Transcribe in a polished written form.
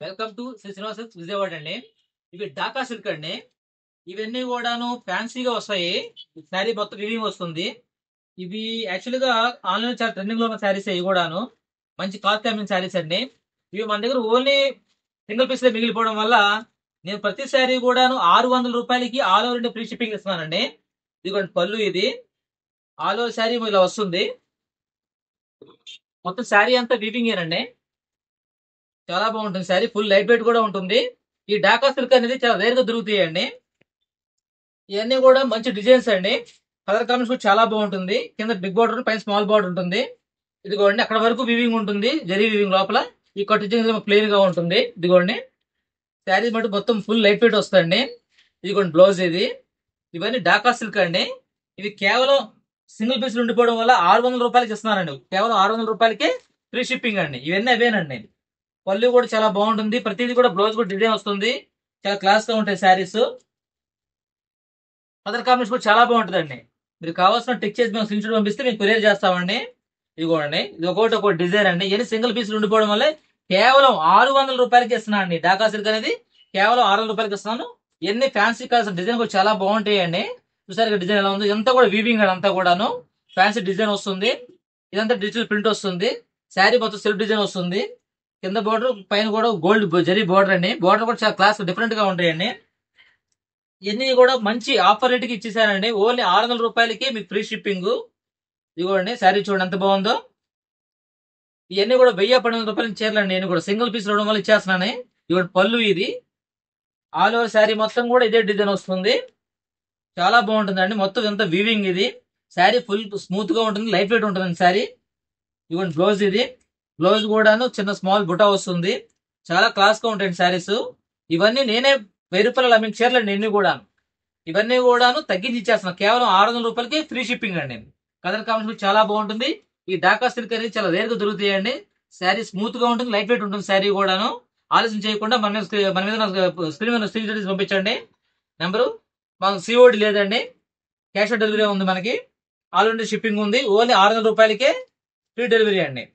Welcome to Sri Srinivasa silks Vijayawada అండి. ఇవి Dhaka silk అండి. ఇవన్నీ కూడాను ఫ్యాన్సీగా వస్తాయి. శారీ మొత్తం వివింగ్ వస్తుంది. ఇవి యాక్చువల్ గా ఆన్లైన్ చాలా ట్రెండింగ్ లో ఉన్న శారీస్ ఇవి కూడాను మంచి కాస్ట్ కమింగ్ శారీస్ అండి. ఇవి మన దగ్గర ఓన్లీ సింగిల్ పీస్ మిగిలిపోవడం వల్ల నేను ప్రతి శారీ కూడాను 600 రూపాయలకి all over India free shipping ఇస్తున్నానండి. ఇదిగోండి పళ్ళు, ఇది ఆల్ ఓవర్ శారీ ఇలా వస్తుంది. మొత్తం శారీ అంతా వీవింగ్ ఏనండి. చాలా బాగుంటుంది శారీ, ఫుల్ లైట్ వెయిట్ కూడా ఉంటుంది. ఈ ఢాకా సిల్క్ అనేది చాలా రేర్ గా దొరుకుతాయండి. ఇవన్నీ కూడా మంచి డిజైన్స్ అండి. కలర్ కాంబినేషన్ కూడా చాలా బాగుంటుంది. కింద బిగ్ బార్డర్, పైన స్మాల్ బార్డర్ ఉంటుంది. ఇదిగోండి అక్కడ వరకు వివింగ్ ఉంటుంది, జరీ వివింగ్ లోపల. ఈ కట్ ప్లెయిన్ గా ఉంటుంది. ఇదిగోండి శారీ మటు మొత్తం ఫుల్ లైట్ వెయిట్ వస్తుంది. ఇదిగోండి బ్లౌజ్ ఇది. ఇవన్నీ ఢాకా సిల్క్ అండి. ఇవి కేవలం సింగిల్ పీస్ ఉండిపోవడం వల్ల 600 రూపాయలకి ఇస్తున్నానండి. కేవలం 600 రూపాయలకి ఫ్రీ షిప్పింగ్ అండి. ఇవన్నీ అవేనండి. పళ్ళు కూడా చాలా బాగుంటుంది. ప్రతిదీ కూడా బ్లౌజ్ కూడా డిజైన్ వస్తుంది. చాలా క్లాస్ గా ఉంటాయి శారీస్. కలర్ కాంబినేషన్ కూడా చాలా బాగుంటుందండి. మీరు కావాల్సిన టిక్ చేసి మేము స్క్రీన్ షాట్ పంపిస్తే మేము కొరియర్ చేస్తామండి. ఇదిగోండి ఇది ఒకటి డిజైన్ అండి. ఎన్ని సింగిల్ పీసులు ఉండిపోవడం వల్ల కేవలం 600 రూపాయలకి ఇస్తున్నాను అండి. ఢాకా సిల్క్ అనేది కేవలం 600 రూపాయలకి ఇస్తున్నాను. ఎన్ని ఫ్యాన్సీ కలర్స్ డిజైన్ కూడా చాలా బాగుంటాయండి. చూసారు డిజైన్ ఎలా ఉంది. ఇదంతా కూడా వీవింగ్ అంతా కూడాను ఫ్యాన్సీ డిజైన్ వస్తుంది. ఇదంతా డిజిటల్ ప్రింట్ వస్తుంది. శారీ మొత్తం సెల్ఫ్ డిజైన్ వస్తుంది. కింద బోర్డర్, పైన కూడా గోల్డ్ జరీ బోర్డర్ అండి. బోర్డర్ కూడా చాలా క్లాస్ డిఫరెంట్ గా ఉంటాయండి. ఇవన్నీ కూడా మంచి ఆఫర్ రేట్ కి ఇచ్చేసానండి. ఓన్లీ 600 రూపాయలకి మీకు ఫ్రీ షిప్పింగ్. ఇదిగోండి శారీ చూడండి ఎంత బాగుందో. ఇవన్నీ కూడా 1000-1200 రూపాయల చీరలండి. నేను కూడా సింగిల్ పీస్ రావడం వల్ల ఇచ్చేస్తున్నాను. ఇవ్వండి పళ్ళు, ఇది ఆల్ ఓవర్ శారీ మొత్తం కూడా ఇదే డిజైన్ వస్తుంది. చాలా బాగుంటుందండి. మొత్తం ఎంత వీవింగ్ ఇది. శారీ ఫుల్ స్మూత్ గా ఉంటుంది, లైట్ వెయిట్ ఉంటుంది శారీ. ఇవ్వండి బ్లౌజ్ ఇది. బ్లౌజ్ కూడాను చిన్న స్మాల్ బుటా వస్తుంది. చాలా క్లాస్ గా ఉంటాయండి శారీస్. ఇవన్నీ నేనే 1000 రూపాయలు అమ్మిన చీరలండి. ఇవన్నీ కూడాను తగ్గించి ఇచ్చేస్తున్నాను. కేవలం 600 రూపాయలకి ఫ్రీ షిప్పింగ్ అండి. కలర్ కాంబినేషన్ చాలా బాగుంటుంది. ఈ ఢాకా సిల్క్ అనేది చాలా రేర్ గా దొరుకుతాయండి. శారీ స్మూత్ గా ఉంటుంది, లైట్ వెయిట్ ఉంటుంది శారీ కూడాను. ఆలస్యం చేయకుండా మన మీద స్క్రీన్ మీద స్క్రీన్ పంపించండి నెంబరు. మనకు సిఓడి లేదండి, క్యాష్ ఆన్ డెలివరీ ఉంది. మనకి ఆల్ ఇండియా షిప్పింగ్ ఉంది. ఓన్లీ 600 రూపాయలకే ఫ్రీ డెలివరీ అండి.